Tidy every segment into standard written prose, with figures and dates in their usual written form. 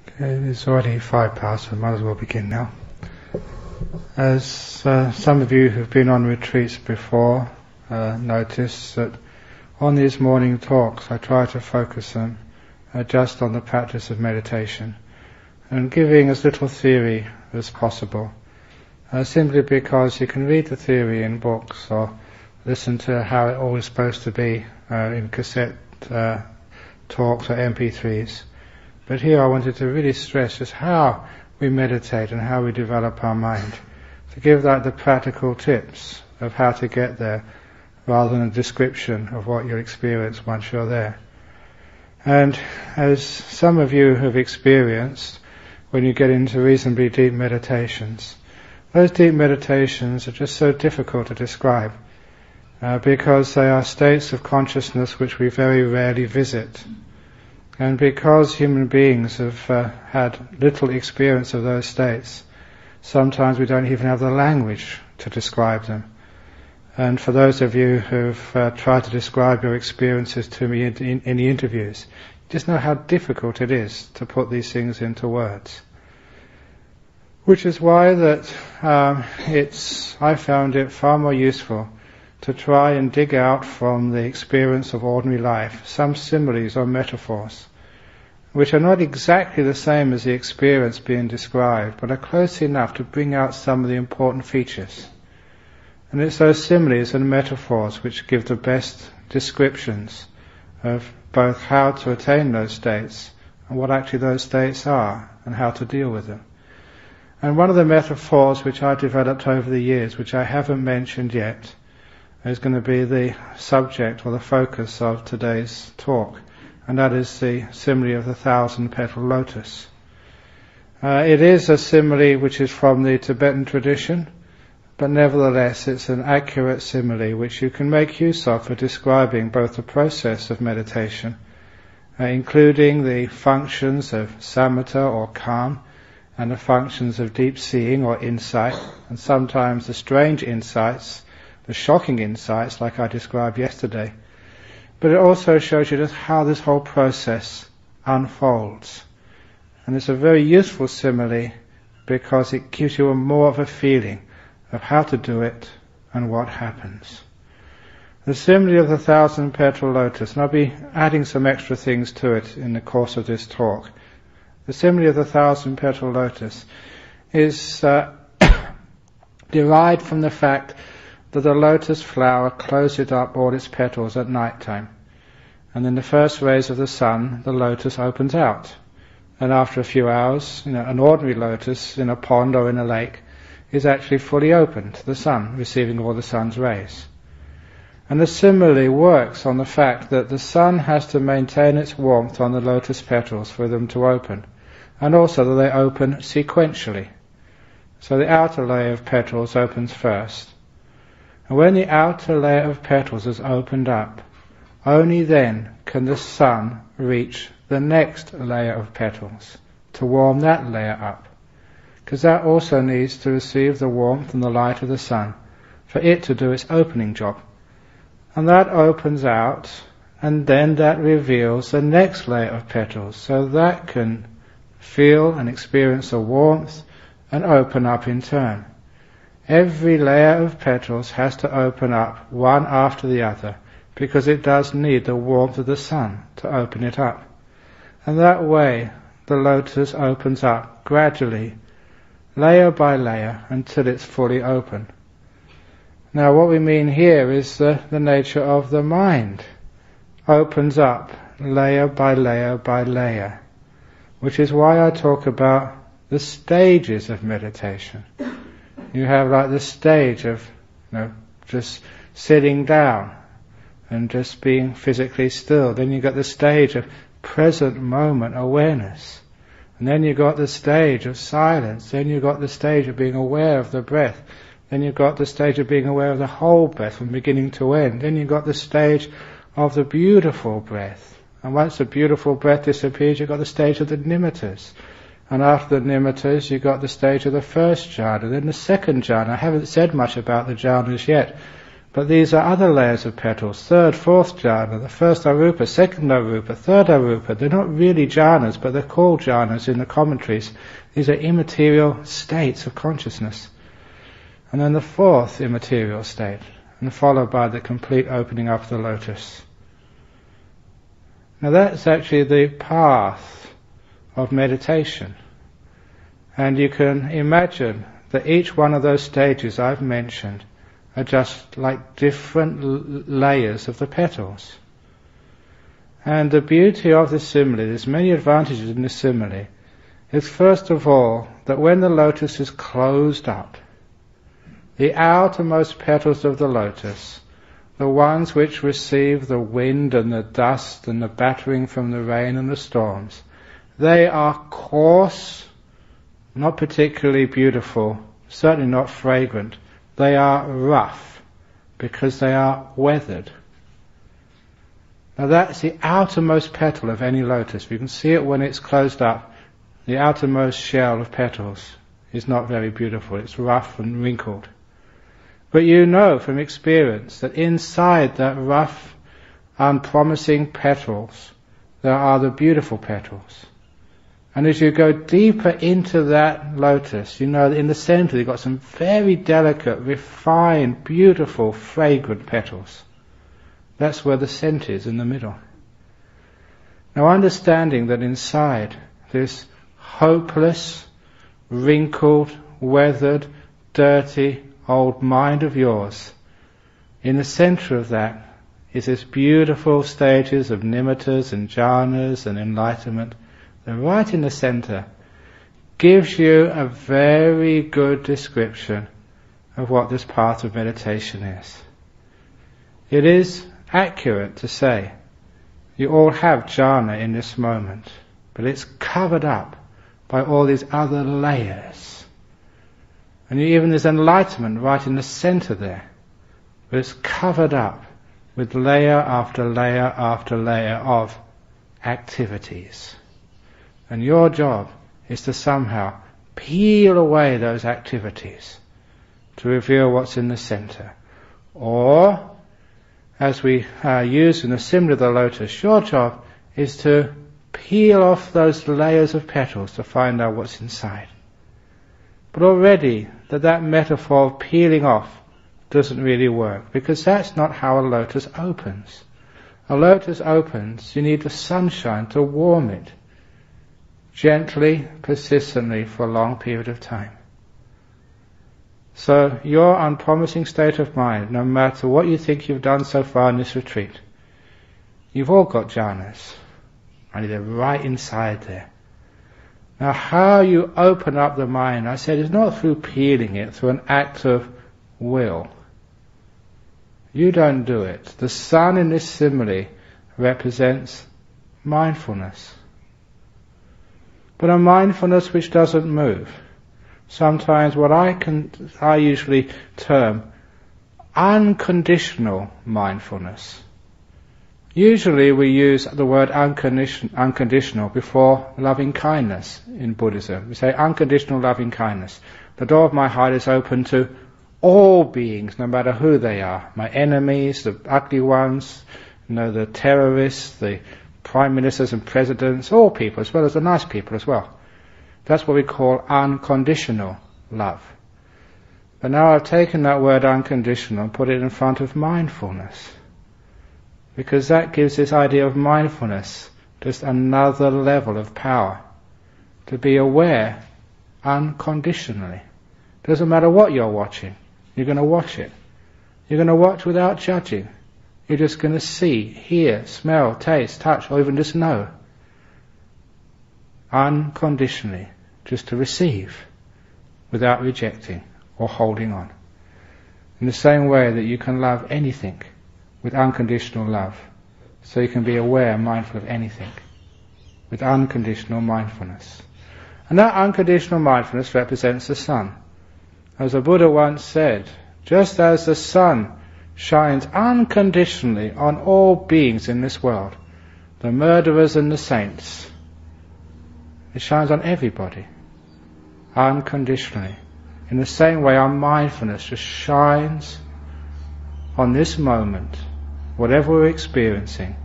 Okay, it's already 5 past, so might as well begin now. As some of you who've been on retreats before notice that on these morning talks I try to focus them just on the practice of meditation and giving as little theory as possible, simply because you can read the theory in books or listen to how it all is supposed to be in cassette talks or MP3s. But here I wanted to really stress just how we meditate and how we develop our mind, to give that the practical tips of how to get there rather than a description of what you'll experience once you're there. And as some of you have experienced, when you get into reasonably deep meditations, those deep meditations are just so difficult to describe because they are states of consciousness which we very rarely visit. And because human beings have had little experience of those states, sometimes we don't even have the language to describe them. And for those of you who've tried to describe your experiences to me in the interviews, you just know how difficult it is to put these things into words. Which is why that I found it far more useful to try and dig out from the experience of ordinary life some similes or metaphors, which are not exactly the same as the experience being described, but are close enough to bring out some of the important features. And it's those similes and metaphors which give the best descriptions of both how to attain those states and what actually those states are and how to deal with them. And one of the metaphors which I developed over the years, which I haven't mentioned yet, is going to be the subject or the focus of today's talk. And that is the simile of the 1,000-petal lotus. It is a simile which is from the Tibetan tradition, but nevertheless it's an accurate simile which you can make use of for describing both the process of meditation, including the functions of samatha or calm, and the functions of deep seeing or insight, and sometimes the strange insights, the shocking insights like I described yesterday. But it also shows you just how this whole process unfolds. And it's a very useful simile because it gives you more of a feeling of how to do it and what happens. The simile of the 1,000-petal lotus, and I'll be adding some extra things to it in the course of this talk. The simile of the 1,000-petal lotus is derived from the fact that the lotus flower closes up all its petals at night time. And in the first rays of the sun, the lotus opens out. And after a few hours, an ordinary lotus in a pond or in a lake is actually fully open to the sun, receiving all the sun's rays. And the simile works on the fact that the sun has to maintain its warmth on the lotus petals for them to open, and also that they open sequentially. So the outer layer of petals opens first. And when the outer layer of petals is opened up, only then can the sun reach the next layer of petals to warm that layer up. Because that also needs to receive the warmth and the light of the sun for it to do its opening job. And that opens out, and then that reveals the next layer of petals, so that can feel and experience the warmth and open up in turn. Every layer of petals has to open up one after the other because it does need the warmth of the sun to open it up. And that way the lotus opens up gradually, layer by layer, until it's fully open. Now what we mean here is the nature of the mind. Opens up layer by layer by layer, which is why I talk about the stages of meditation. You have like the stage of just sitting down and just being physically still. Then you've got the stage of present moment awareness. And then you've got the stage of silence. Then you've got the stage of being aware of the breath. Then you've got the stage of being aware of the whole breath from beginning to end. Then you've got the stage of the beautiful breath. And once the beautiful breath disappears, you've got the stage of the nimittas. And after the nimittas, you've got the stage of the first jhana, then the second jhana. I haven't said much about the jhanas yet, But these are other layers of petals, third, fourth jhana, the first arupa, second arupa, third arupa. They're not really jhanas, but they're called jhanas in the commentaries. These are immaterial states of consciousness. And then the fourth immaterial state, and followed by the complete opening up of the lotus. Now that's actually the path of meditation. And you can imagine that each one of those stages I've mentioned are just like different layers of the petals. And the beauty of this simile, there's many advantages in this simile, is first of all that when the lotus is closed up, the outermost petals of the lotus, the ones which receive the wind and the dust and the battering from the rain and the storms, they are coarse, not particularly beautiful, certainly not fragrant. They are rough because they are weathered. Now that's the outermost petal of any lotus. You can see it when it's closed up. The outermost shell of petals is not very beautiful. It's rough and wrinkled. But you know from experience that inside that rough, unpromising petals, there are the beautiful petals. And as you go deeper into that lotus, you know that in the center you've got some very delicate, refined, beautiful, fragrant petals. That's where the scent is, in the middle. Now understanding that inside this hopeless, wrinkled, weathered, dirty, old mind of yours, in the center of that is this beautiful stages of nimittas and jhanas and enlightenment. They're right in the center. Gives you a very good description of what this path of meditation is. It is accurate to say you all have jhana in this moment, but it's covered up by all these other layers. And even there's enlightenment right in the center there, but it's covered up with layer after layer after layer of activities. And your job is to somehow peel away those activities to reveal what's in the center. Or, as we use in the simile of the lotus, your job is to peel off those layers of petals to find out what's inside. But already that metaphor of peeling off doesn't really work, because that's not how a lotus opens. A lotus opens, you need the sunshine to warm it, gently, persistently, for a long period of time. So your unpromising state of mind, no matter what you think you've done so far in this retreat, you've all got jhanas, only they're right inside there. Now how you open up the mind, I said, is not through peeling it, through an act of will. You don't do it. The sun in this simile represents mindfulness. But a mindfulness which doesn't move. Sometimes what I usually term unconditional mindfulness. Usually we use the word unconditional before loving kindness in Buddhism. We say unconditional loving kindness. The door of my heart is open to all beings, no matter who they are. My enemies, the ugly ones, the terrorists, the prime ministers and presidents, all people, as well as the nice people as well. That's what we call unconditional love. But now I've taken that word unconditional and put it in front of mindfulness, because that gives this idea of mindfulness just another level of power. To be aware unconditionally. Doesn't matter what you're watching, you're going to watch it. You're going to watch without judging. You're just going to see, hear, smell, taste, touch, or even just know. Unconditionally, just to receive, without rejecting or holding on. In the same way that you can love anything with unconditional love, so you can be aware and mindful of anything with unconditional mindfulness. And that unconditional mindfulness represents the sun. As the Buddha once said, just as the sun shines unconditionally on all beings in this world, the murderers and the saints, it shines on everybody, unconditionally. In the same way our mindfulness just shines on this moment, whatever we're experiencing,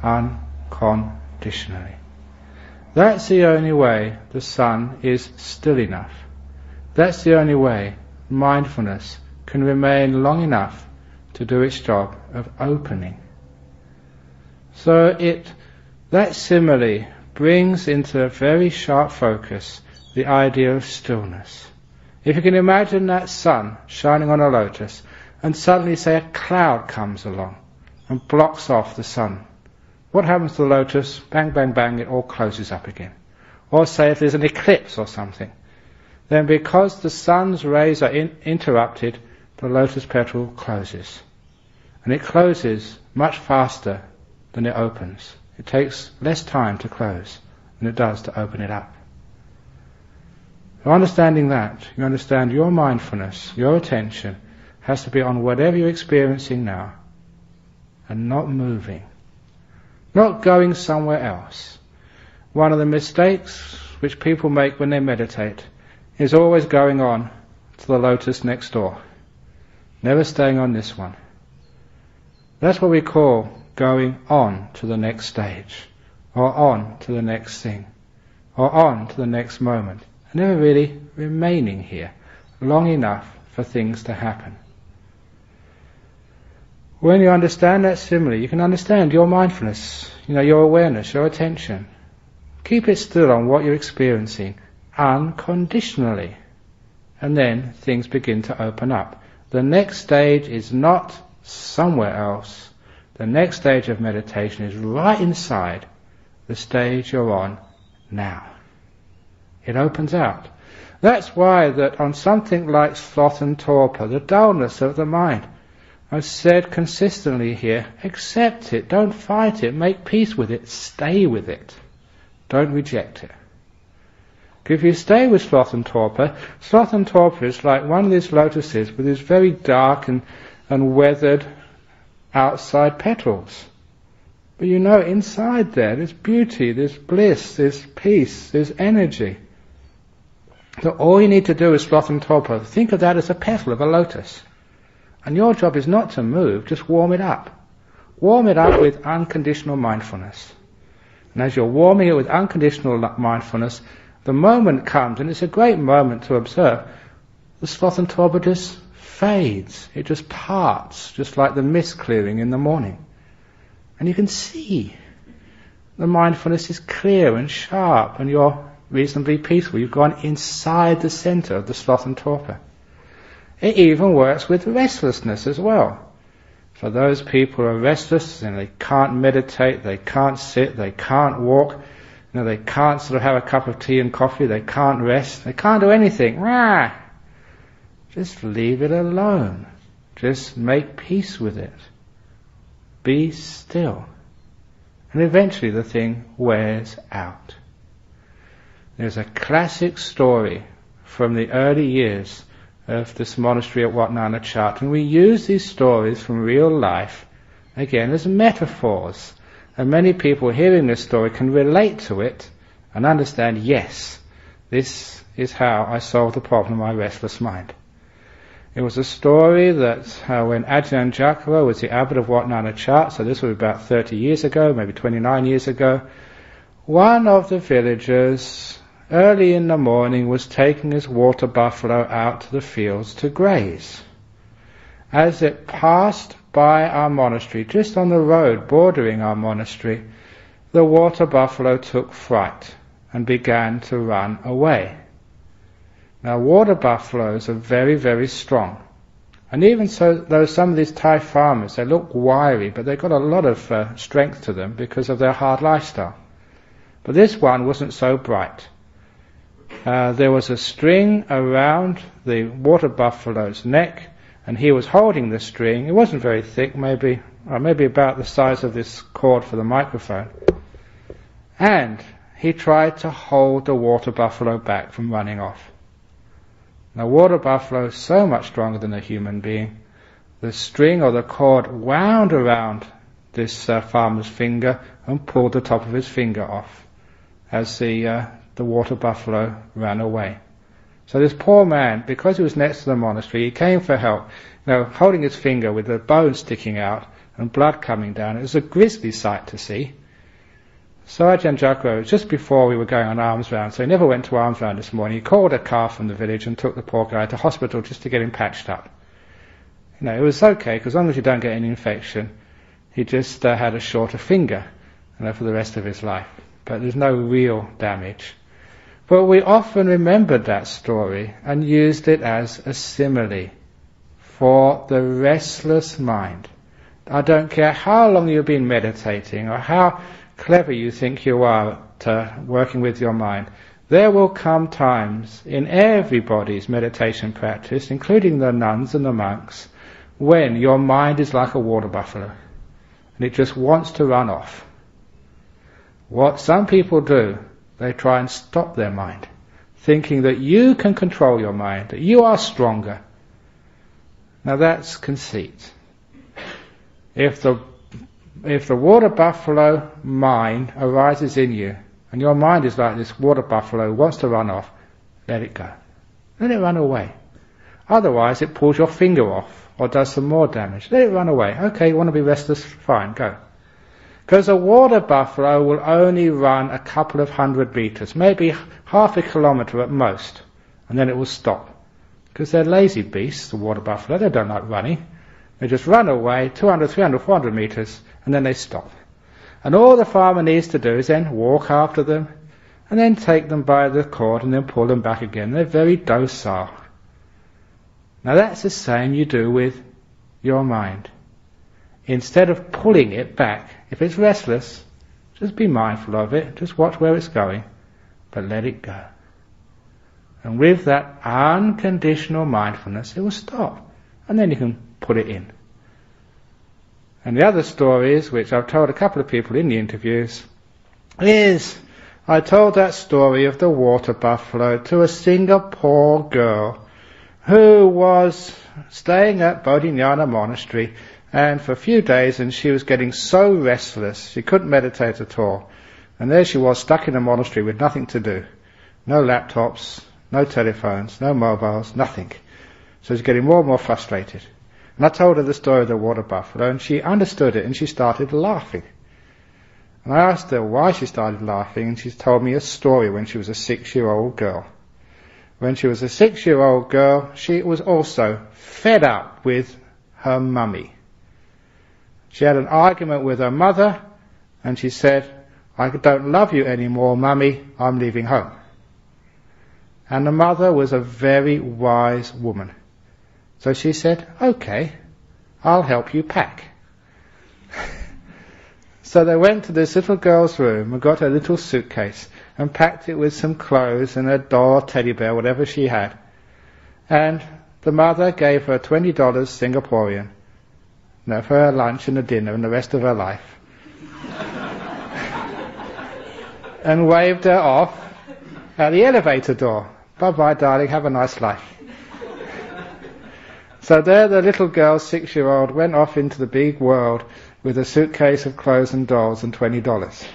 unconditionally. That's the only way the sun is still enough. That's the only way mindfulness can remain long enough to do its job of opening. So that simile brings into very sharp focus the idea of stillness. If you can imagine that sun shining on a lotus, and suddenly, say, a cloud comes along and blocks off the sun, what happens to the lotus? Bang, bang, bang, it all closes up again. Or say if there's an eclipse or something, then because the sun's rays are interrupted, the lotus petal closes. And it closes much faster than it opens. It takes less time to close than it does to open it up. So understanding that, you understand your mindfulness, your attention, has to be on whatever you're experiencing now, and not moving, not going somewhere else. One of the mistakes which people make when they meditate is always going on to the lotus next door, never staying on this one. That's what we call going on to the next stage, or on to the next thing, or on to the next moment, and never really remaining here long enough for things to happen. When you understand that simile, you can understand your mindfulness, your awareness, your attention. Keep it still on what you're experiencing unconditionally, and then things begin to open up. The next stage is not somewhere else. The next stage of meditation is right inside the stage you're on now. It opens out. That's why that on something like sloth and torpor, the dullness of the mind, I've said consistently here, accept it, don't fight it, make peace with it, stay with it. Don't reject it. If you stay with sloth and torpor is like one of these lotuses with these very dark and weathered outside petals. But inside there's beauty, there's bliss, there's peace, there's energy. So all you need to do is sloth and torpor. Think of that as a petal of a lotus. And your job is not to move, just warm it up. Warm it up with unconditional mindfulness. And as you're warming it with unconditional mindfulness, the moment comes, and it's a great moment to observe, the sloth and torpor just fades. It just parts, just like the mist clearing in the morning. And you can see the mindfulness is clear and sharp, and you're reasonably peaceful. You've gone inside the center of the sloth and torpor. It even works with restlessness as well. For those people who are restless and they can't meditate, they can't sit, they can't walk, they can't sort of have a cup of tea and coffee, they can't rest, they can't do anything. Just leave it alone. Just make peace with it. Be still. And eventually the thing wears out. There's a classic story from the early years of this monastery at Wat Nana Chat, and we use these stories from real life again as metaphors, and many people hearing this story can relate to it and understand, yes, this is how I solved the problem of my restless mind. It was a story that when Ajahn Brahm was the abbot of Wat Nana Chat, so this was about 30 years ago, maybe 29 years ago, one of the villagers early in the morning was taking his water buffalo out to the fields to graze. As it passed by our monastery, just on the road bordering our monastery, the water buffalo took fright and began to run away. Now water buffaloes are very, very strong. And even so, though some of these Thai farmers, they look wiry, but they've got a lot of strength to them because of their hard lifestyle. But this one wasn't so bright. There was a string around the water buffalo's neck, and he was holding the string. It wasn't very thick, maybe about the size of this cord for the microphone. And he tried to hold the water buffalo back from running off. Now, water buffalo is so much stronger than a human being. The string or the cord wound around this farmer's finger and pulled the top of his finger off as the water buffalo ran away. So this poor man, because he was next to the monastery, he came for help, holding his finger with the bone sticking out and blood coming down. It was a grisly sight to see. So Ajahn Brahm, just before we were going on alms round, so he never went to alms round this morning, he called a car from the village and took the poor guy to hospital just to get him patched up. It was okay, because as long as you don't get any infection, he just had a shorter finger for the rest of his life. But there's no real damage. But we often remembered that story and used it as a simile for the restless mind. I don't care how long you've been meditating or how clever you think you are at working with your mind. There will come times in everybody's meditation practice, including the nuns and the monks, when your mind is like a water buffalo and it just wants to run off. What some people do, they try and stop their mind, thinking that you can control your mind, that you are stronger. Now that's conceit. If the water buffalo mind arises in you, and your mind is like this water buffalo, wants to run off, let it go. Let it run away. Otherwise it pulls your finger off, or does some more damage. Let it run away. Okay, you want to be restless? Fine, go. Because a water buffalo will only run a couple of 100 meters, maybe half a kilometer at most, and then it will stop. Because they're lazy beasts, the water buffalo, they don't like running. They just run away 200, 300, 400 meters, and then they stop. And all the farmer needs to do is then walk after them, and then take them by the cord and then pull them back again. They're very docile. Now that's the same you do with your mind. Instead of pulling it back, if it's restless, just be mindful of it, just watch where it's going, but let it go. And with that unconditional mindfulness, it will stop, and then you can put it in. And the other stories, which I've told a couple of people in the interviews, is I told that story of the water buffalo to a Singapore girl who was staying at Bodhinyana Monastery, and for a few days, and she was getting so restless, she couldn't meditate at all. And there she was, stuck in a monastery with nothing to do. No laptops, no telephones, no mobiles, nothing. So she's getting more and more frustrated. And I told her the story of the water buffalo, and she understood it, and she started laughing. And I asked her why she started laughing, and she told me a story when she was a 6-year-old girl. When she was a 6-year-old girl, she was also fed up with her mummy. She had an argument with her mother, and she said, "I don't love you anymore, Mummy, I'm leaving home." And the mother was a very wise woman. So she said, "Okay, I'll help you pack." So they went to this little girl's room and got her little suitcase and packed it with some clothes and a doll, teddy bear, whatever she had. And the mother gave her $20 Singaporean, for her lunch and a dinner and the rest of her life. And waved her off at the elevator door. "Bye-bye, darling, have a nice life." So there the little girl, 6-year-old, went off into the big world with a suitcase of clothes and dolls and $20.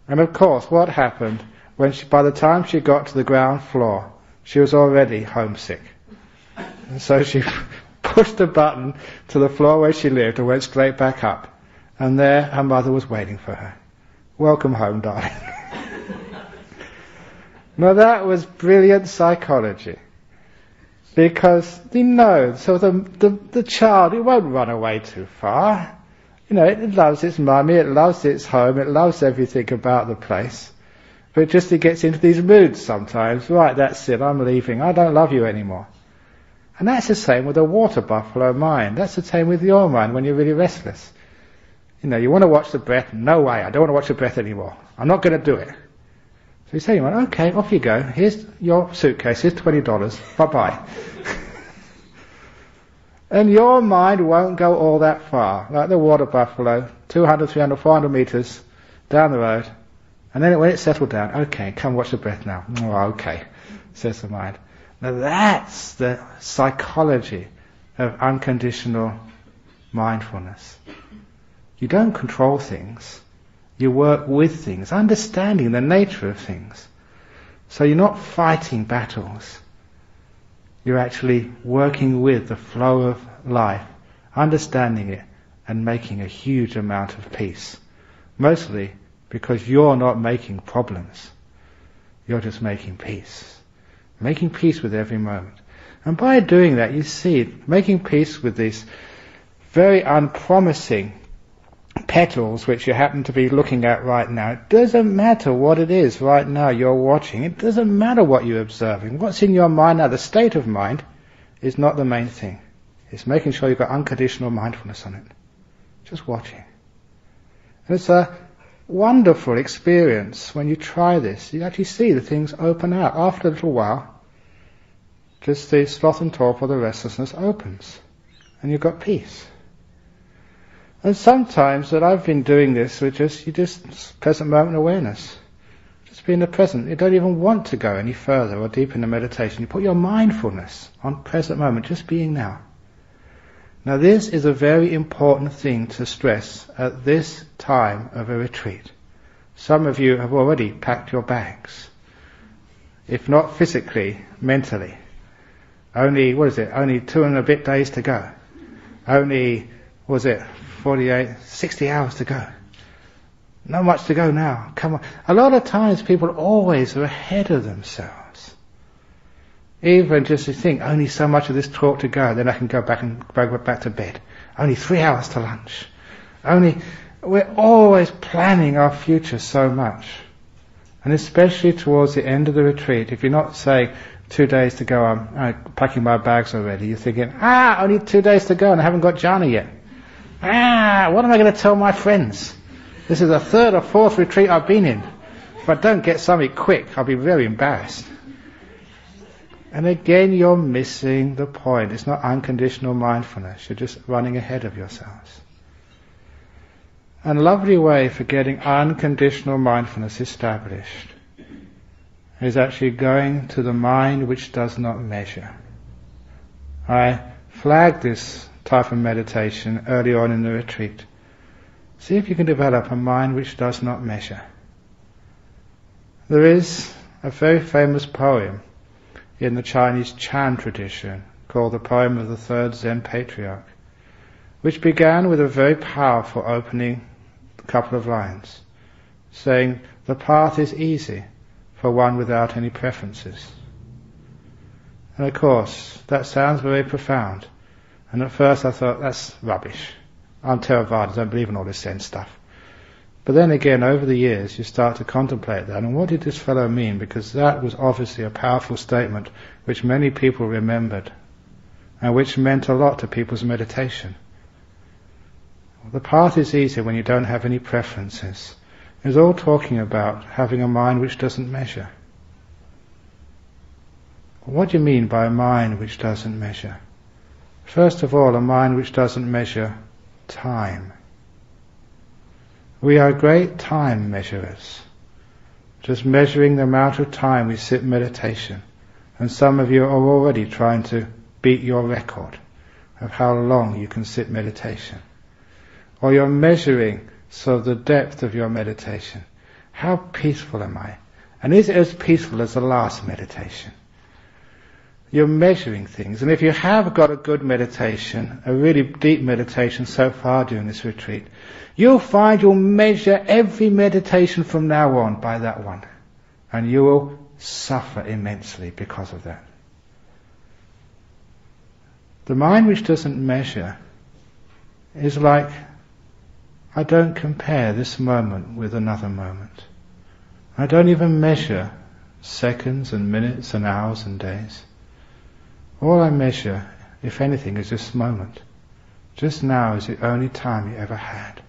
And of course, what happened by the time she got to the ground floor, she was already homesick. And so she pushed a button to the floor where she lived and went straight back up. And there her mother was waiting for her. "Welcome home, darling." Now that was brilliant psychology. Because so the child, it won't run away too far. It loves its mummy, it loves its home, it loves everything about the place. But it gets into these moods sometimes. Right, that's it, I'm leaving, I don't love you anymore. And that's the same with a water buffalo mind. That's the same with your mind when you're really restless. You want to watch the breath. No way, I don't want to watch the breath anymore. I'm not going to do it. So you say, "Okay, off you go. Here's your suitcase. Here's $20. Bye-bye." And your mind won't go all that far. Like the water buffalo, 200, 300, 400 meters down the road. And then when it's settled down, "Okay, come watch the breath now." "Oh, okay," says the mind. Now that's the psychology of unconditional mindfulness. You don't control things. You work with things, understanding the nature of things. So you're not fighting battles. You're actually working with the flow of life, understanding it, and making a huge amount of peace. Mostly because you're not making problems. You're just making peace. Making peace with every moment. And by doing that, you see, making peace with these very unpromising petals which you happen to be looking at right now. It doesn't matter what it is right now you're watching. It doesn't matter what you're observing. What's in your mind now, the state of mind, is not the main thing. It's making sure you've got unconditional mindfulness on it. Just watching. And it's a wonderful experience when you try this. You actually see the things open out. After a little while, just the sloth and torpor, the restlessness opens. And you've got peace. And sometimes that I've been doing this with just present moment awareness. Just be in the present. You don't even want to go any further or deep in the meditation. You put your mindfulness on present moment, just being now. Now this is a very important thing to stress at this time of a retreat. Some of you have already packed your bags. If not physically, mentally. Only 2 and a bit days to go. Only, 60 hours to go. Not much to go now. Come on. A lot of times people always are ahead of themselves. Even just to think, only so much of this talk to go, then I can go back to bed. Only 3 hours to lunch. We're always planning our future so much. And especially towards the end of the retreat, if you're not saying 2 days to go, I'm packing my bags already, you're thinking, only 2 days to go and I haven't got jhana yet. What am I going to tell my friends? This is the 3rd or 4th retreat I've been in. If I don't get something quick, I'll be very embarrassed. And again, you're missing the point. It's not unconditional mindfulness. You're just running ahead of yourselves. And a lovely way for getting unconditional mindfulness established is actually going to the mind which does not measure. I flagged this type of meditation early on in the retreat. See if you can develop a mind which does not measure. There is a very famous poem in the Chinese Chan tradition called the Poem of the Third Zen Patriarch, which began with a very powerful opening couple of lines, saying, "The path is easy for one without any preferences." And of course, that sounds very profound. And at first I thought, that's rubbish. I'm Theravada, I don't believe in all this Zen stuff. But then again, over the years, you start to contemplate that. And what did this fellow mean? Because that was obviously a powerful statement which many people remembered and which meant a lot to people's meditation. The path is easy when you don't have any preferences. It's all talking about having a mind which doesn't measure. What do you mean by a mind which doesn't measure? First of all, a mind which doesn't measure time. We are great time measurers, just measuring the amount of time we sit in meditation. And some of you are already trying to beat your record of how long you can sit meditation. Or you're measuring the depth of your meditation. How peaceful am I? And is it as peaceful as the last meditation? You're measuring things. And if you have got a good meditation, a really deep meditation so far during this retreat, you'll find you'll measure every meditation from now on by that one. And you will suffer immensely because of that. The mind which doesn't measure is like, I don't compare this moment with another moment. I don't even measure seconds and minutes and hours and days. All I measure, if anything, is this moment. Just now is the only time you ever had.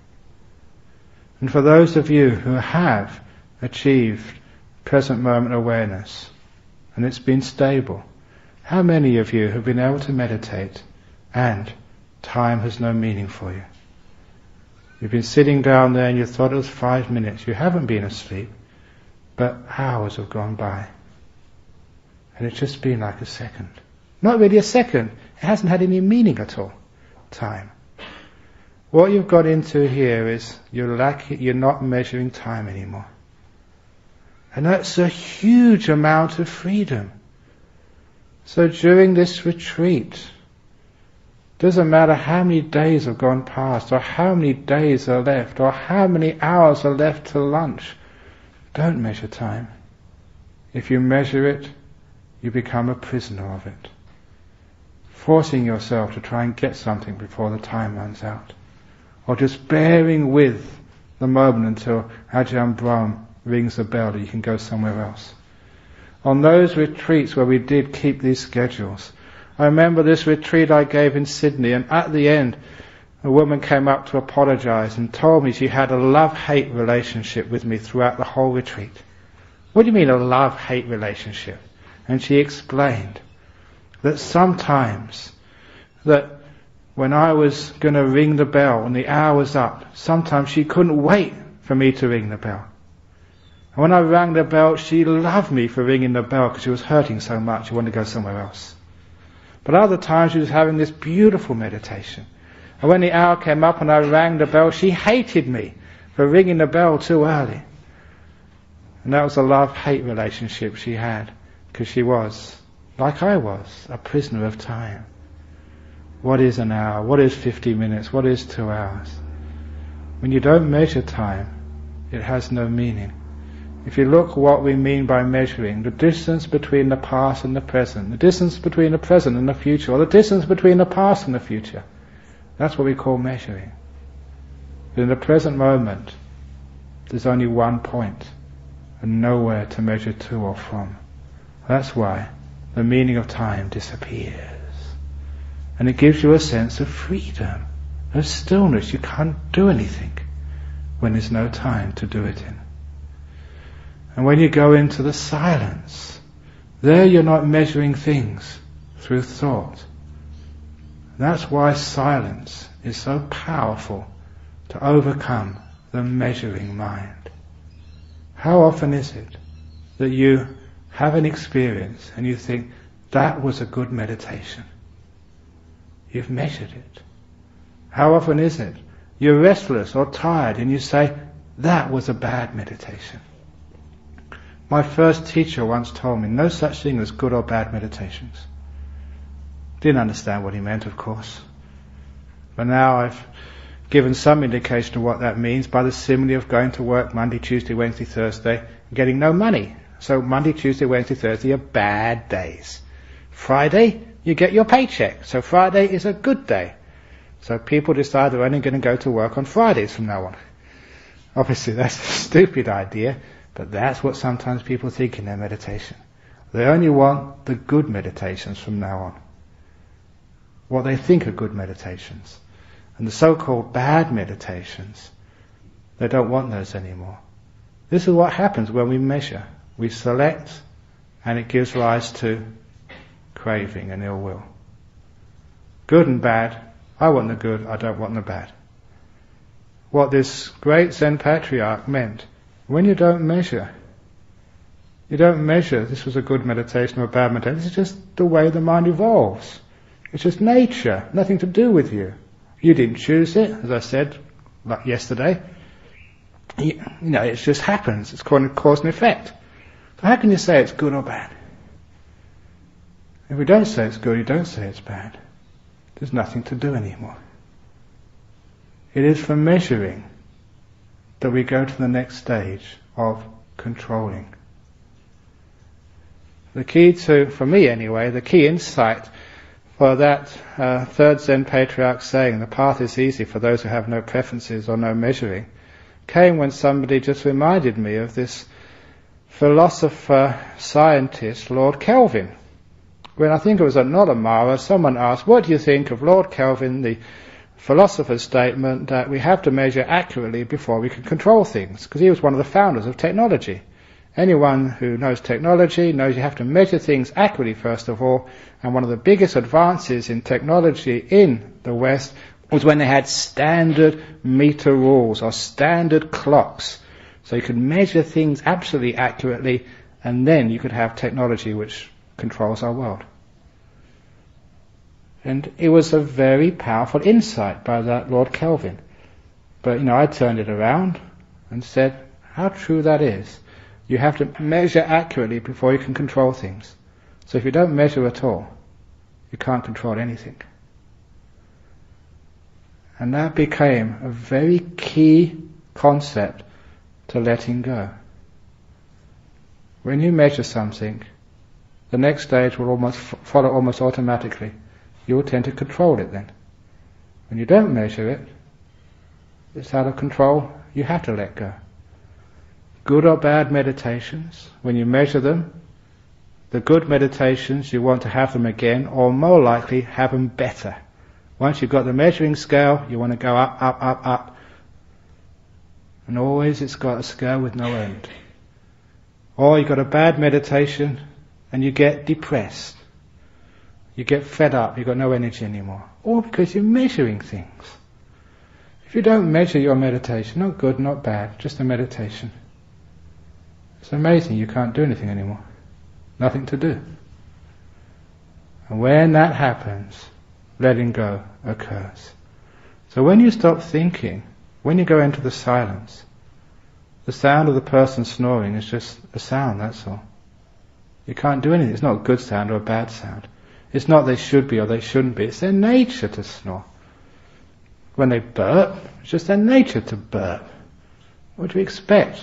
And for those of you who have achieved present moment awareness, and it's been stable, how many of you have been able to meditate and time has no meaning for you? You've been sitting down there and you thought it was 5 minutes. You haven't been asleep, but hours have gone by. And it's just been like a second. Not really a second. It hasn't had any meaning at all. Time. What you've got into here is you're not measuring time anymore. And that's a huge amount of freedom. So during this retreat, doesn't matter how many days have gone past, or how many days are left, or how many hours are left till lunch, don't measure time. If you measure it, you become a prisoner of it, forcing yourself to try and get something before the time runs out, or just bearing with the moment until Ajahn Brahm rings the bell that you can go somewhere else. On those retreats where we did keep these schedules, I remember this retreat I gave in Sydney, and at the end a woman came up to apologise and told me she had a love-hate relationship with me throughout the whole retreat. What do you mean a love-hate relationship? And she explained that sometimes, that when I was going to ring the bell and the hour was up, sometimes she couldn't wait for me to ring the bell. And when I rang the bell, she loved me for ringing the bell because she was hurting so much she wanted to go somewhere else. But other times she was having this beautiful meditation. And when the hour came up and I rang the bell, she hated me for ringing the bell too early. And that was a love-hate relationship she had, because she was, like I was, a prisoner of time. What is an hour? What is 50 minutes? What is 2 hours? When you don't measure time, it has no meaning. If you look what we mean by measuring, the distance between the past and the present, the distance between the present and the future, or the distance between the past and the future, that's what we call measuring. But in the present moment, there's only one point, and nowhere to measure to or from. That's why the meaning of time disappears. And it gives you a sense of freedom, of stillness. You can't do anything when there's no time to do it in. And when you go into the silence, there you're not measuring things through thought. That's why silence is so powerful to overcome the measuring mind. How often is it that you have an experience and you think, that was a good meditation? You've measured it. How often is it you're restless or tired and you say, that was a bad meditation? My first teacher once told me, no such thing as good or bad meditations. Didn't understand what he meant, of course. But now I've given some indication of what that means by the simile of going to work Monday, Tuesday, Wednesday, Thursday, and getting no money. So Monday, Tuesday, Wednesday, Thursday are bad days. Friday, you get your paycheck. So Friday is a good day. So people decide they're only going to go to work on Fridays from now on. Obviously that's a stupid idea, but that's what sometimes people think in their meditation. They only want the good meditations from now on. What they think are good meditations. And the so-called bad meditations, they don't want those anymore. This is what happens when we measure. We select, and it gives rise to craving and ill will. Good and bad, I want the good, I don't want the bad. What this great Zen patriarch meant, when you don't measure, this was a good meditation or a bad meditation, this is just the way the mind evolves. It's just nature, nothing to do with you. You didn't choose it, as I said like yesterday. You know, it just happens. It's called cause and effect. So how can you say it's good or bad? If we don't say it's good, you don't say it's bad. There's nothing to do anymore. It is from measuring that we go to the next stage of controlling. The key to, for me anyway, the key insight for that third Zen patriarch saying, the path is easy for those who have no preferences or no measuring, came when somebody just reminded me of this philosopher, scientist, Lord Kelvin. When I think it was at Nollamara, someone asked, what do you think of Lord Kelvin, the philosopher's statement that we have to measure accurately before we can control things? Because he was one of the founders of technology. Anyone who knows technology knows you have to measure things accurately first of all, and one of the biggest advances in technology in the West was when they had standard meter rules or standard clocks. So you could measure things absolutely accurately, and then you could have technology which controls our world. And it was a very powerful insight by that Lord Kelvin. But, I turned it around and said, how true that is. You have to measure accurately before you can control things. So if you don't measure at all, you can't control anything. And that became a very key concept to letting go. When you measure something, the next stage will almost follow almost automatically. You will tend to control it then. When you don't measure it, it's out of control, you have to let go. Good or bad meditations, when you measure them, the good meditations, you want to have them again, or more likely, have them better. Once you've got the measuring scale, you want to go up, up, up, up. And always it's got a scale with no end. Or you've got a bad meditation, and you get depressed. You get fed up, you've got no energy anymore. All because you're measuring things. If you don't measure your meditation, not good, not bad, just a meditation, it's amazing you can't do anything anymore. Nothing to do. And when that happens, letting go occurs. So when you stop thinking, when you go into the silence, the sound of the person snoring is just a sound, that's all. You can't do anything. It's not a good sound or a bad sound. It's not they should be or they shouldn't be. It's their nature to snore. When they burp, it's just their nature to burp. What do you expect?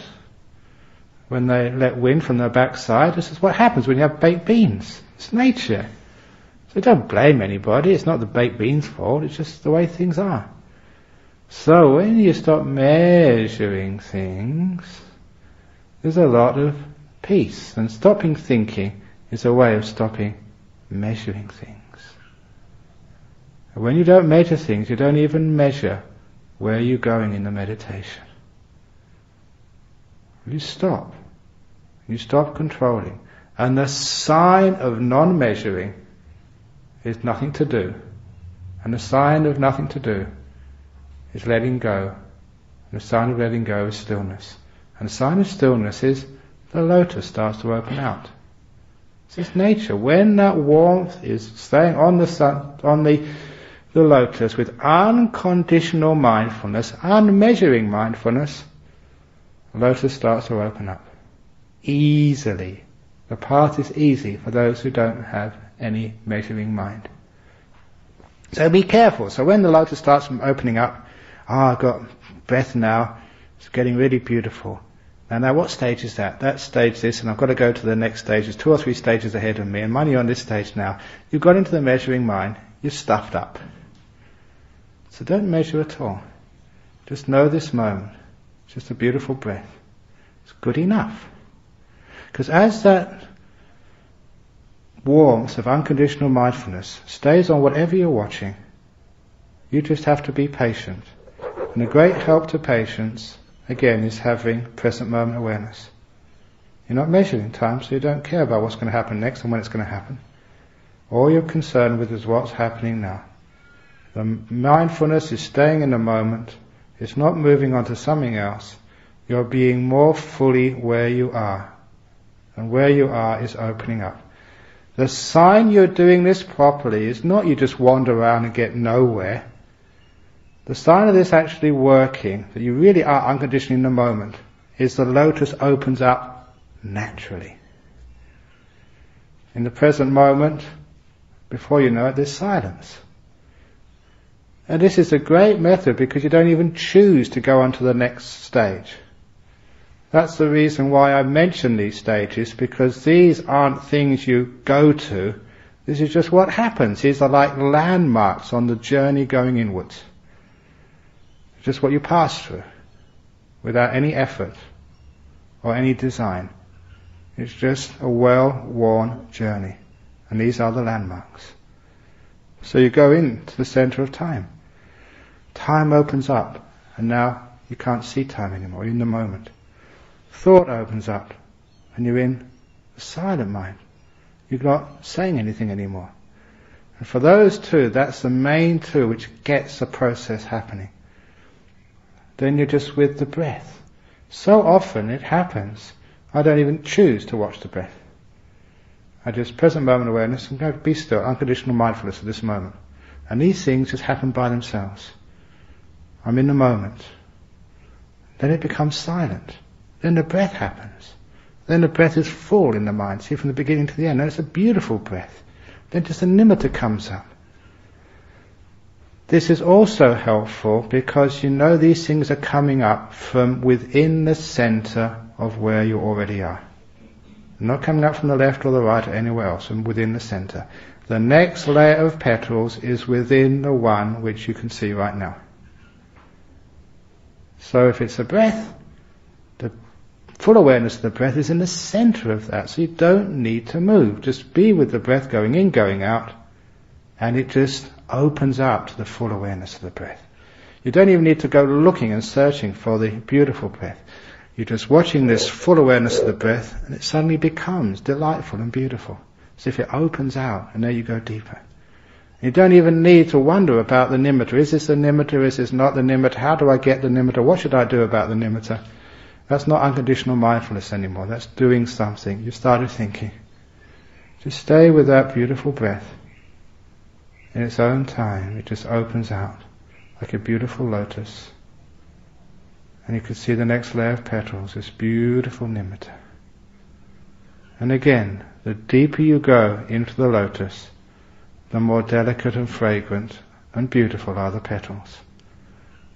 When they let wind from their backside, this is what happens when you have baked beans. It's nature. So don't blame anybody. It's not the baked beans' fault. It's just the way things are. So when you stop measuring things, there's a lot of peace. And stopping thinking is a way of stopping measuring things. And when you don't measure things, you don't even measure where you're going in the meditation. You stop. You stop controlling. And the sign of non-measuring is nothing to do. And the sign of nothing to do is letting go. And the sign of letting go is stillness. And the sign of stillness is the lotus starts to open out. This is nature. When that warmth is staying on the sun, on the lotus with unconditional mindfulness, unmeasuring mindfulness, the lotus starts to open up. Easily. The path is easy for those who don't have any measuring mind. So be careful. So when the lotus starts opening up, I've got breath now, it's getting really beautiful. Now what stage is that? That stage this, and I've got to go to the next stage. There's 2 or 3 stages ahead of me, and mind you're on this stage now. You've got into the measuring mind, you're stuffed up. So don't measure at all. Just know this moment. It's just a beautiful breath. It's good enough. Because as that warmth of unconditional mindfulness stays on whatever you're watching, you just have to be patient. And a great help to patience, again, is having present moment awareness. You're not measuring time, so you don't care about what's going to happen next and when it's going to happen. All you're concerned with is what's happening now. The mindfulness is staying in the moment. It's not moving on to something else. You're being more fully where you are. And where you are is opening up. The sign you're doing this properly is not you just wander around and get nowhere. The sign of this actually working, that you really are unconditionally in the moment, is the lotus opens up naturally. In the present moment, before you know it, there's silence. And this is a great method because you don't even choose to go on to the next stage. That's the reason why I mention these stages, because these aren't things you go to. This is just what happens. These are like landmarks on the journey going inwards. It's just what you pass through, without any effort or any design. It's just a well-worn journey. And these are the landmarks. So you go into the center of time. Time opens up, and now you can't see time anymore. You're in the moment. Thought opens up, and you're in a silent mind. You're not saying anything anymore. And for those two, that's the main two which gets the process happening. Then you're just with the breath. So often it happens, I don't even choose to watch the breath. I just present moment awareness and go, be still, unconditional mindfulness at this moment. And these things just happen by themselves. I'm in the moment. Then it becomes silent. Then the breath happens. Then the breath is full in the mind. See, from the beginning to the end. And it's a beautiful breath. Then just a nimitta comes up. This is also helpful because you know these things are coming up from within the center of where you already are. They're not coming up from the left or the right or anywhere else, from within the center. The next layer of petals is within the one which you can see right now. So if it's a breath, the full awareness of the breath is in the center of that, so you don't need to move. Just be with the breath going in, going out, and it just opens up to the full awareness of the breath. You don't even need to go looking and searching for the beautiful breath. You're just watching this full awareness of the breath, and it suddenly becomes delightful and beautiful. As if it opens out, and there you go deeper. You don't even need to wonder about the nimitta. Is this the nimitta? Is this not the nimitta? How do I get the nimitta? What should I do about the nimitta? That's not unconditional mindfulness anymore. That's doing something. You started thinking. Just stay with that beautiful breath. In its own time, it just opens out like a beautiful lotus. And you can see the next layer of petals, this beautiful nimitta. And again, the deeper you go into the lotus, the more delicate and fragrant and beautiful are the petals.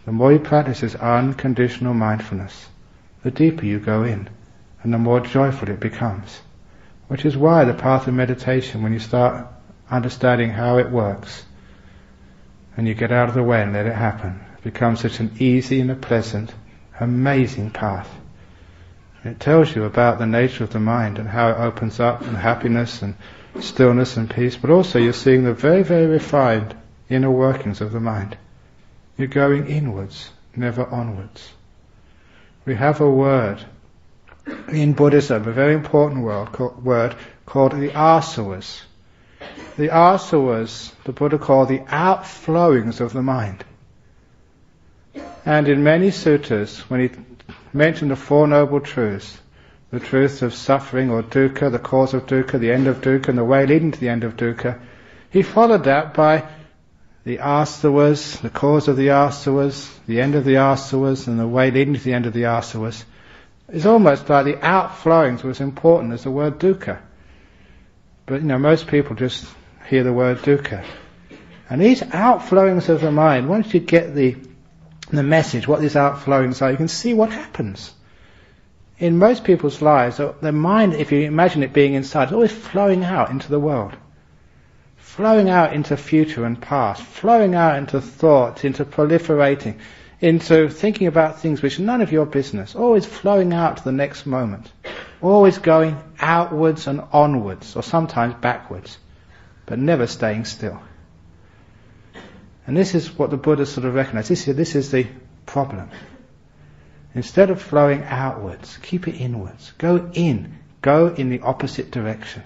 The more you practice this unconditional mindfulness, the deeper you go in, and the more joyful it becomes. Which is why the path of meditation, when you start understanding how it works, and you get out of the way and let it happen, becomes such an easy and a pleasant, amazing path. It tells you about the nature of the mind and how it opens up, and happiness and stillness and peace, but also you're seeing the very, very refined inner workings of the mind. You're going inwards, never onwards. We have a word in Buddhism, a very important word called the asavas. The asavas, the Buddha called the outflowings of the mind. And in many suttas, when he mentioned the Four Noble Truths, the truth of suffering or dukkha, the cause of dukkha, the end of dukkha, and the way leading to the end of dukkha, he followed that by the asavas, the cause of the asavas, the end of the asavas, and the way leading to the end of the asavas. It's almost like the outflowings were as important as the word dukkha. But most people just hear the word dukkha. And these outflowings of the mind, once you get the message, what these outflowings are, you can see what happens. In most people's lives, the mind, if you imagine it being inside, is always flowing out into the world. Flowing out into future and past. Flowing out into thoughts, into proliferating, into thinking about things which are none of your business. Always flowing out to the next moment. Always going outwards and onwards, or sometimes backwards, but never staying still. And this is what the Buddha sort of recognized. This is the problem. Instead of flowing outwards, keep it inwards. Go in the opposite direction,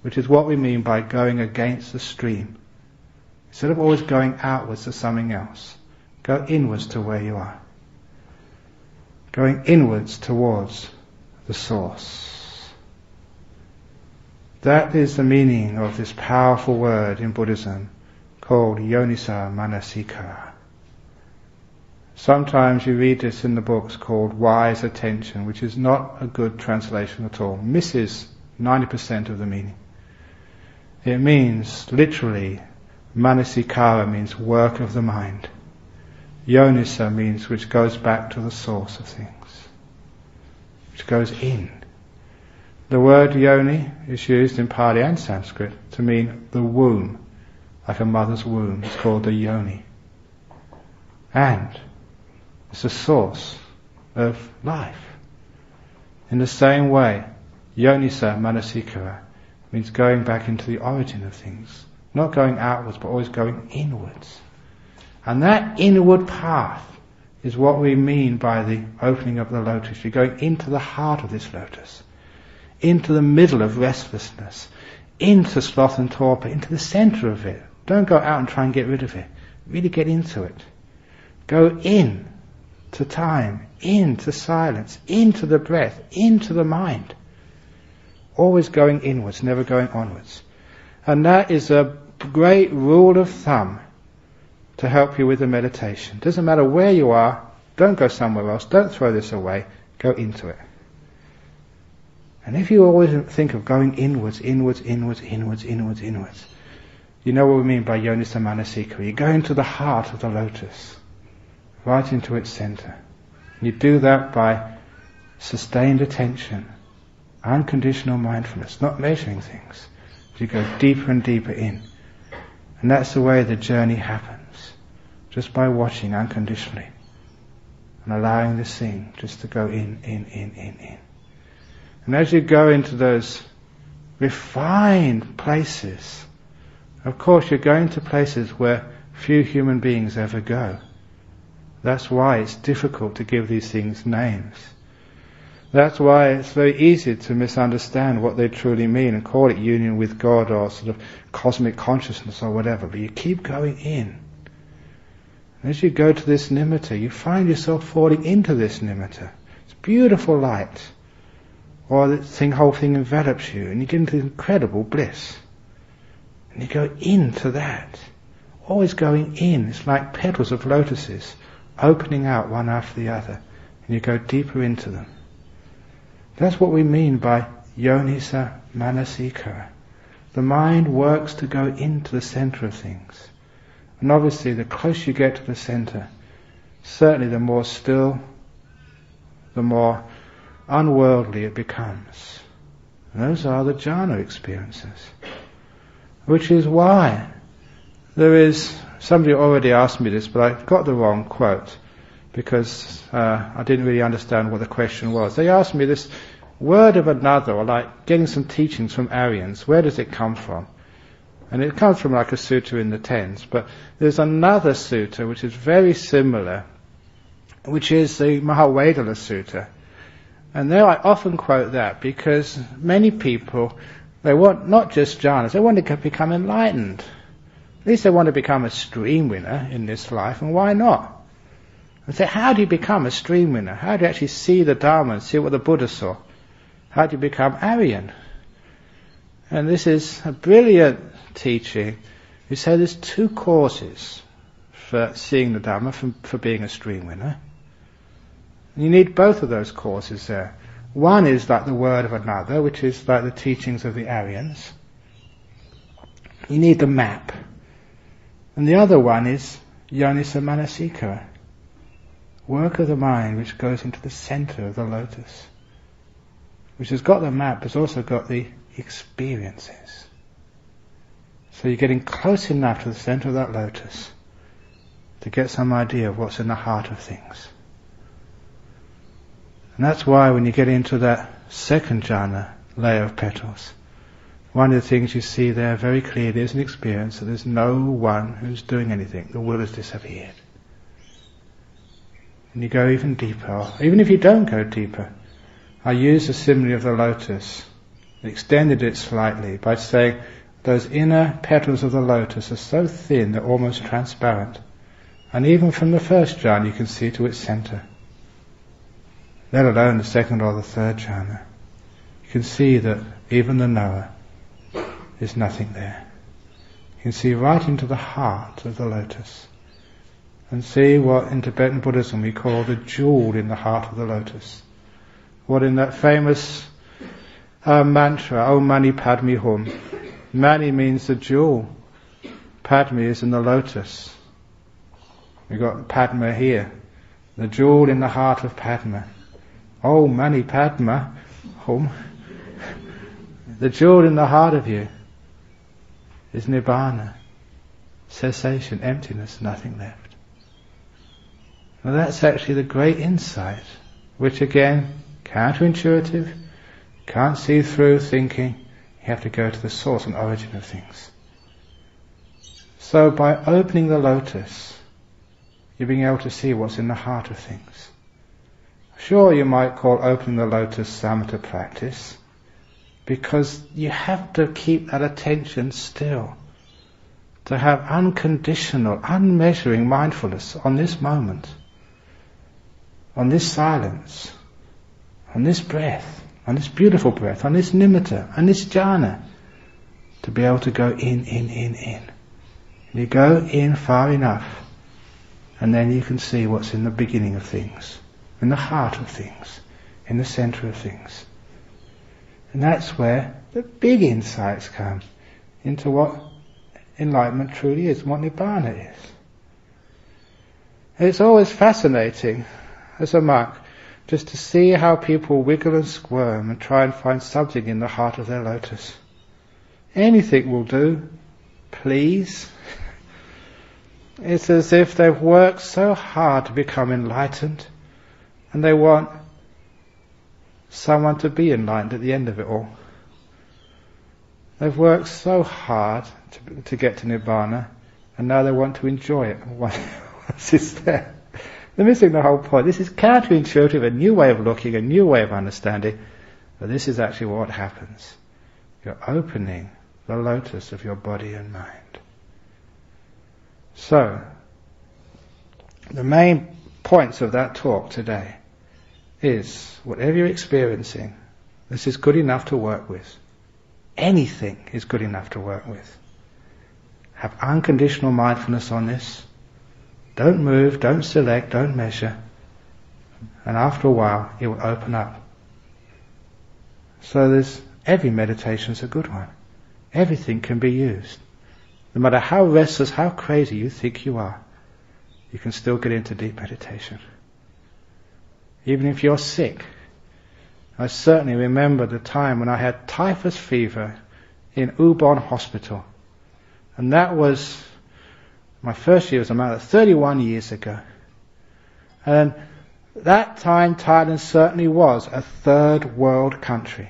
which is what we mean by going against the stream. Instead of always going outwards to something else, go inwards to where you are. Going inwards towards the source. That is the meaning of this powerful word in Buddhism called yonisa manasikara. Sometimes you read this in the books called wise attention, which is not a good translation at all. Misses 90% of the meaning. It means, literally, manasikara means work of the mind. Yonisa means which goes back to the source of things, which goes in. The word yoni is used in Pali and Sanskrit to mean the womb, like a mother's womb. It's called the yoni. And it's the source of life. In the same way, yonisa manasikara means going back into the origin of things. Not going outwards, but always going inwards. And that inward path is what we mean by the opening of the lotus. You're going into the heart of this lotus, into the middle of restlessness, into sloth and torpor, into the center of it. Don't go out and try and get rid of it. Really get into it. Go in to time, into silence, into the breath, into the mind. Always going inwards, never going onwards. And that is a great rule of thumb to help you with the meditation. Doesn't matter where you are, don't go somewhere else, don't throw this away, go into it. And if you always think of going inwards, inwards, inwards, inwards, inwards, inwards, you know what we mean by yonisa manasikara. You go into the heart of the lotus, right into its center. You do that by sustained attention, unconditional mindfulness, not measuring things. You go deeper and deeper in. And that's the way the journey happens, just by watching unconditionally and allowing this thing just to go in. And as you go into those refined places, of course you're going to places where few human beings ever go. That's why it's difficult to give these things names. That's why it's very easy to misunderstand what they truly mean and call it union with God or sort of cosmic consciousness or whatever. But you keep going in. And as you go to this nimitta, you find yourself falling into this nimitta. It's beautiful light. Or the whole thing envelops you and you get into incredible bliss. And you go into that. Always going in. It's like petals of lotuses opening out one after the other. And you go deeper into them. That's what we mean by yonisa manasikara. The mind works to go into the center of things. And obviously the closer you get to the center, certainly the more still, the more unworldly it becomes. And those are the jhana experiences. Which is why there is, somebody already asked me this, but I got the wrong quote, because I didn't really understand what the question was. They asked me this word of another, or like getting some teachings from Aryans, where does it come from? And it comes from like a sutta in the tens, but there's another sutta which is very similar, which is the Mahavedala Sutta. And there I often quote that because many people, they want not just jhanas, they want to become enlightened. At least they want to become a stream winner in this life, and why not? And say, how do you become a stream winner? How do you actually see the Dharma and see what the Buddha saw? How do you become Aryan? And this is a brilliant teaching. We say there's two causes for seeing the Dharma, for being a stream winner. You need both of those causes there. One is like the word of another, which is like the teachings of the Aryans. You need the map. And the other one is yonisa manasikara. Work of the mind which goes into the center of the lotus, which has got the map, has also got the experiences. So you're getting close enough to the center of that lotus to get some idea of what's in the heart of things. And that's why when you get into that second jhana layer of petals, one of the things you see there very clearly is an experience that there's no one who's doing anything. The will has disappeared. And you go even deeper. Even if you don't go deeper, I use the simile of the lotus, extended it slightly by saying those inner petals of the lotus are so thin they're almost transparent. And even from the first jhana you can see to its center. Let alone the second or the third jhana. You can see that even the knower is nothing there. You can see right into the heart of the lotus. And see what in Tibetan Buddhism we call the jewel in the heart of the lotus. What in that famous mantra, Om Mani Padme Hum. Mani means the jewel. Padme is in the lotus. We've got Padma here. The jewel in the heart of Padma. Om Mani Padma Hum. The jewel in the heart of you is Nibbana. Cessation, emptiness, nothing left. Now that's actually the great insight, which again, counterintuitive, can't see through thinking, you have to go to the source and origin of things. So by opening the lotus, you're being able to see what's in the heart of things. Sure, you might call opening the lotus samatha practice, because you have to keep that attention still, to have unconditional, unmeasuring mindfulness on this moment, on this silence, on this breath, on this beautiful breath, on this nimitta, on this jhana, to be able to go in. And you go in far enough, and then you can see what's in the beginning of things, in the heart of things, in the center of things. And that's where the big insights come into what enlightenment truly is, what Nibbana is. It's always fascinating as a monk just to see how people wiggle and squirm and try and find something in the heart of their lotus. Anything will do, please. It's as if they've worked so hard to become enlightened and they want someone to be enlightened at the end of it all. They've worked so hard to get to Nibbana and now they want to enjoy it once it's there. They're missing the whole point. This is counterintuitive, a new way of looking, a new way of understanding, but this is actually what happens. You're opening the lotus of your body and mind. So, the main points of that talk today is, whatever you're experiencing, this is good enough to work with. Anything is good enough to work with. Have unconditional mindfulness on this. Don't move, don't select, don't measure. And after a while, it will open up. So every meditation is a good one. Everything can be used. No matter how restless, how crazy you think you are, you can still get into deep meditation. Even if you're sick. I certainly remember the time when I had typhus fever in Ubon Hospital. And that was, my first year was about 31 years ago. And that time Thailand certainly was a third world country.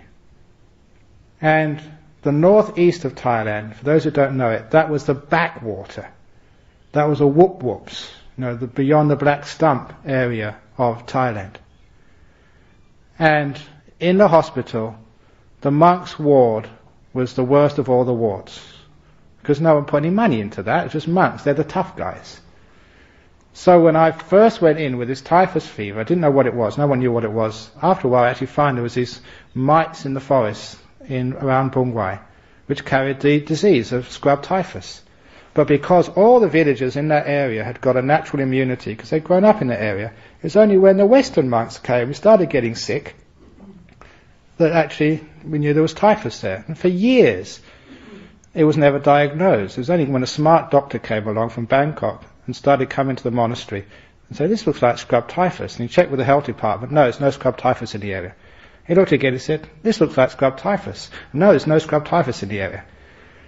And the northeast of Thailand, for those who don't know it, that was the backwater. That was a whoop-whoops, beyond the Black Stump area of Thailand. And in the hospital, the monks' ward was the worst of all the wards. Because no one put any money into that, it's just monks, they're the tough guys. So when I first went in with this typhus fever, I didn't know what it was, no one knew what it was. After a while I actually found there was these mites in the forest around Bungwai, which carried the disease of scrub typhus. But because all the villagers in that area had got a natural immunity, because they'd grown up in the area, it was only when the Western monks came and started getting sick that actually we knew there was typhus there. And for years it was never diagnosed. It was only when a smart doctor came along from Bangkok and started coming to the monastery and said, "This looks like scrub typhus." And he checked with the health department. No, there's no scrub typhus in the area. He looked again and said, "This looks like scrub typhus." No, there's no scrub typhus in the area.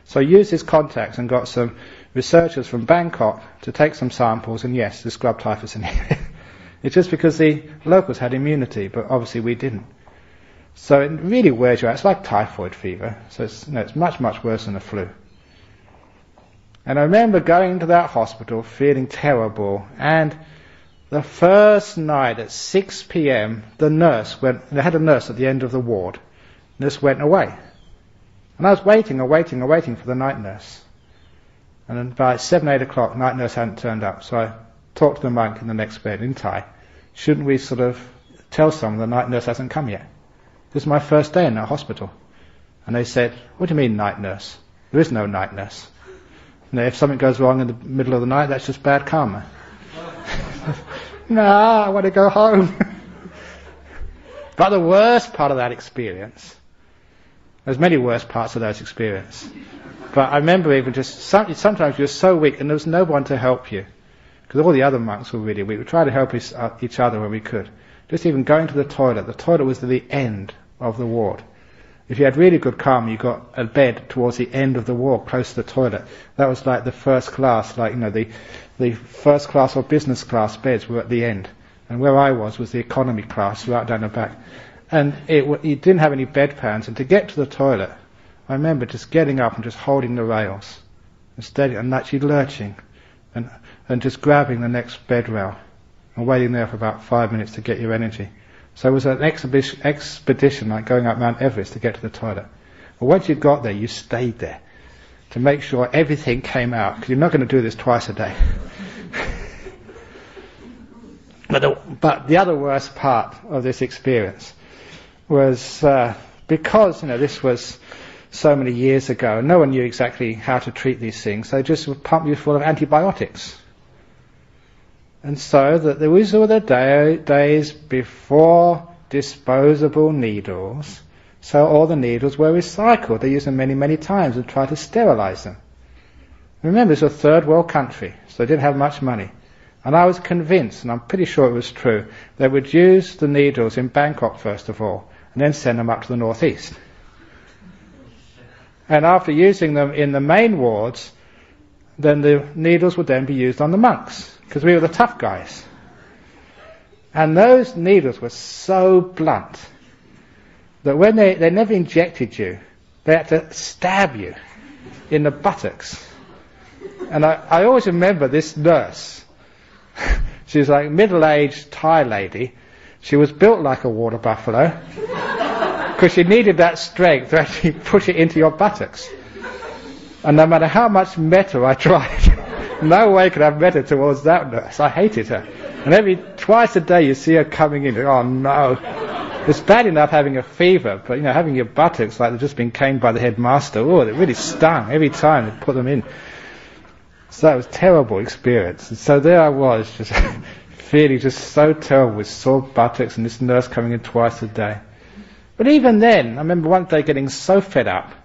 So he used his contacts and got some researchers from Bangkok to take some samples, and yes, there's scrub typhus in the area. It's just because the locals had immunity, but obviously we didn't. So it really wears you out. It's like typhoid fever. So it's much, much worse than the flu. And I remember going into that hospital feeling terrible, and the first night at 6 p.m, the nurse went, they had a nurse at the end of the ward. Nurse went away. And I was waiting for the night nurse. And then by 7, 8 o'clock, night nurse hadn't turned up. So I talked to the monk in the next bed in Thai. Shouldn't we sort of tell someone the night nurse hasn't come yet? This is my first day in that hospital. And they said, "What do you mean night nurse? There is no night nurse. If something goes wrong in the middle of the night, that's just bad karma." No, I want to go home. But the worst part of that experience, there's many worse parts of those experiences, but I remember even just, sometimes you're so weak and there was no one to help you. Because all the other monks were really weak. We tried to help each other when we could. Just even going to the toilet was the end of the ward. If you had really good karma, you got a bed towards the end of the ward, close to the toilet. That was like the first class, the first class or business class beds were at the end. And where I was the economy class, right down the back. And it didn't have any bedpans, and to get to the toilet, I remember just getting up and just holding the rails, and actually lurching, and just grabbing the next bed rail, and waiting there for about 5 minutes to get your energy. So it was an expedition like going up Mount Everest to get to the toilet. But once you got there, you stayed there to make sure everything came out, because you're not going to do this twice a day. But the other worst part of this experience was because this was so many years ago, no one knew exactly how to treat these things. They just would pump you full of antibiotics. And so that these were the days before disposable needles, So all the needles were recycled. They used them many, many times and tried to sterilize them. Remember, it's a third world country, so they didn't have much money. And I was convinced, and I'm pretty sure it was true, they would use the needles in Bangkok first of all, and then send them up to the northeast. And after using them in the main wards, then the needles would then be used on the monks, because we were the tough guys. And those needles were so blunt that when they never injected you, they had to stab you in the buttocks. And I always remember this nurse. She was like a middle-aged Thai lady. She was built like a water buffalo because she needed that strength to actually push it into your buttocks. And no matter how much metta I tried, no way could I have metta towards that nurse. I hated her. And twice a day you see her coming in. Oh no. It's bad enough having a fever, but having your buttocks like they've just been caned by the headmaster. Oh, it really stung every time they put them in. So that was a terrible experience. And so there I was, just feeling just so terrible with sore buttocks and this nurse coming in twice a day. But even then, I remember one day getting so fed up,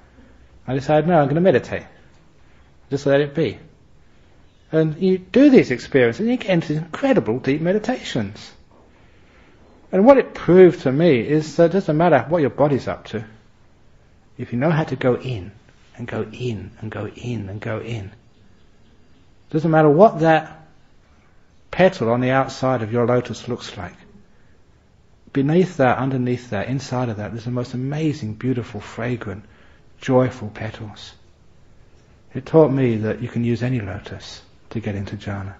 I decided, no, I'm going to meditate. Just let it be. And you do these experiences and you get into incredible deep meditations. And what it proved to me is that it doesn't matter what your body's up to. If you know how to go in, and go in, and go in, and go in, it doesn't matter what that petal on the outside of your lotus looks like. Beneath that, underneath that, inside of that, there's the most amazing, beautiful, fragrant, joyful petals. It taught me that you can use any lotus to get into jhana.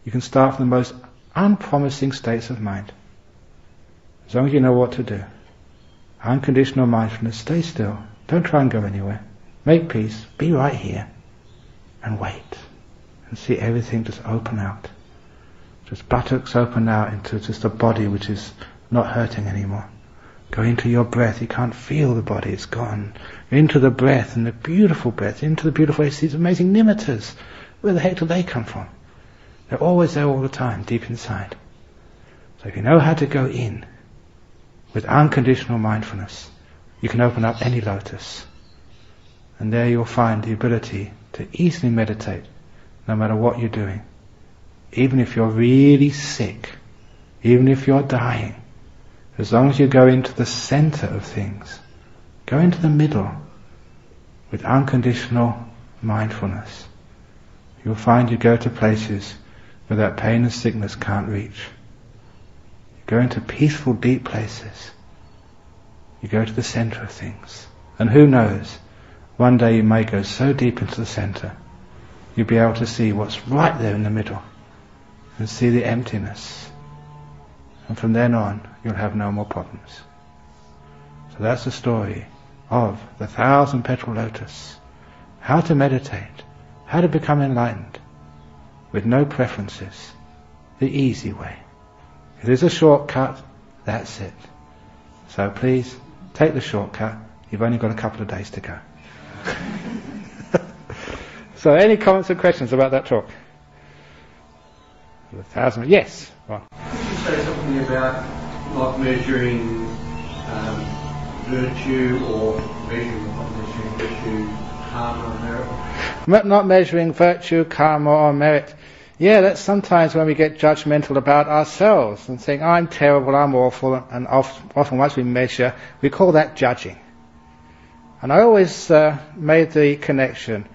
You can start from the most unpromising states of mind. As long as you know what to do. Unconditional mindfulness, stay still. Don't try and go anywhere. Make peace, be right here, and wait. And see everything just open out. Just buttocks open out into just a body which is not hurting anymore. Go into your breath, you can't feel the body, it's gone. Into the breath, and the beautiful breath, into the beautiful, these amazing nimittas. Where the heck do they come from? They're always there all the time, deep inside. So if you know how to go in, with unconditional mindfulness, you can open up any lotus. And there you'll find the ability to easily meditate, no matter what you're doing. Even if you're really sick, even if you're dying, as long as you go into the center of things, go into the middle, with unconditional mindfulness, you'll find you go to places where that pain and sickness can't reach. Go into peaceful, deep places. You go to the center of things. And who knows, one day you may go so deep into the center, you'll be able to see what's right there in the middle, and see the emptiness. And from then on, you'll have no more problems. So that's the story of the 1,000-petal lotus. How to meditate, how to become enlightened, with no preferences, the easy way. If there's a shortcut, that's it. So please, take the shortcut. You've only got a couple of days to go. So any comments or questions about that talk? 1,000, yes. Well. Could you say something about not measuring virtue or not measuring virtue, karma or merit? Not measuring virtue, karma or merit. Yeah, that's sometimes when we get judgmental about ourselves and think, I'm terrible, I'm awful, and often once we measure, we call that judging. And I always made the connection.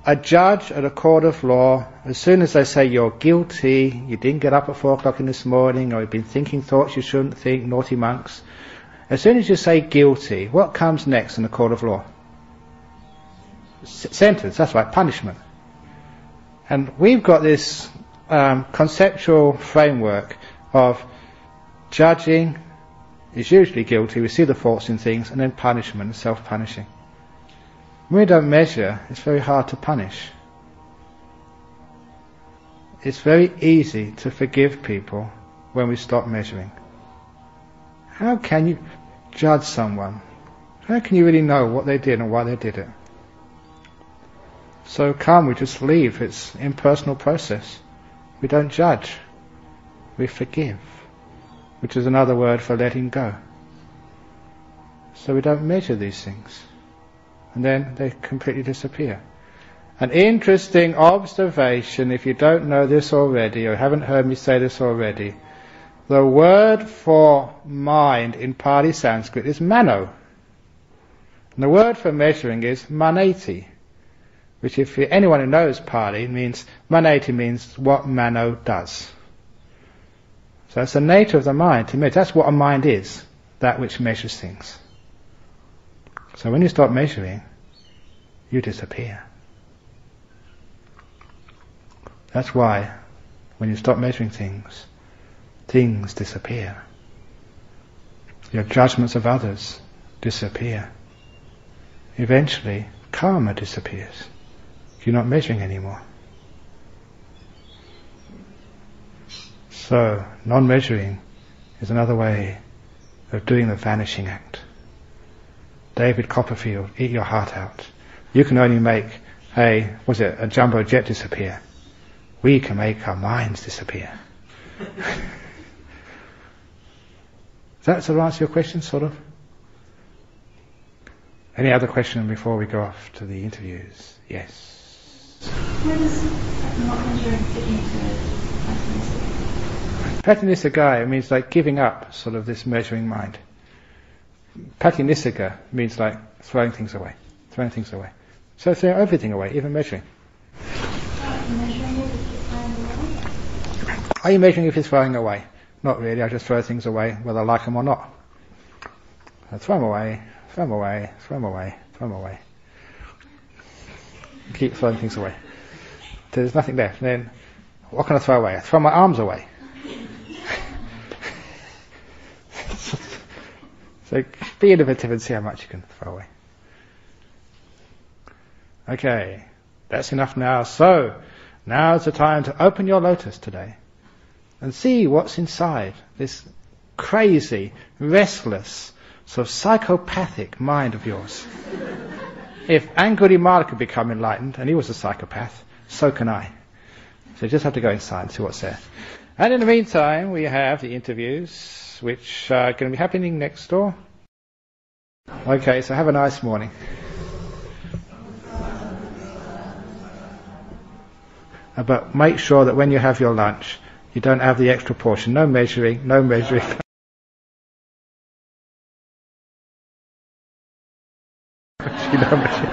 A judge at a court of law, as soon as they say you're guilty, you didn't get up at 4 o'clock in this morning, or you've been thinking thoughts you shouldn't think, naughty monks, as soon as you say guilty, what comes next in the court of law? Sentence, that's right, punishment. And we've got this conceptual framework of judging is usually guilty, we see the faults in things, and then punishment and self-punishing. When we don't measure, it's very hard to punish. It's very easy to forgive people when we stop measuring. How can you judge someone? How can you really know what they did and why they did it? So calm, we just leave. It's an impersonal process. We don't judge. We forgive, which is another word for letting go. So we don't measure these things. And then they completely disappear. An interesting observation, if you don't know this already, or haven't heard me say this already, the word for mind in Pali Sanskrit is mano. And the word for measuring is maneti, which if anyone who knows Pali means, maneti means what mano does. So it's the nature of the mind to measure. That's what a mind is, that which measures things. So when you stop measuring, you disappear. That's why when you stop measuring things, things disappear. Your judgments of others disappear. Eventually, karma disappears. You're not measuring anymore. So, non-measuring is another way of doing the vanishing act. David Copperfield, eat your heart out. You can only make a jumbo jet disappear. We can make our minds disappear. Does that sort of answer your question, sort of? Any other question before we go off to the interviews? Yes. Where does not measuring fit into Patinisagaya means like giving up sort of this measuring mind. Patinisagga means like throwing things away. So throw everything away, even measuring. Are you measuring if it's flying away? Not really, I just throw things away whether I like them or not. I throw them away. Keep throwing things away. There's nothing left. Then, what can I throw away? I throw my arms away. So be innovative and see how much you can throw away. Okay, that's enough now. So, now's the time to open your lotus today and see what's inside this crazy, restless, sort of psychopathic mind of yours. If Angulimala could become enlightened, and he was a psychopath, so can I. So you just have to go inside and see what's there. And in the meantime, we have the interviews, which are going to be happening next door. Okay, so have a nice morning. But make sure that when you have your lunch, you don't have the extra portion. No measuring. You know,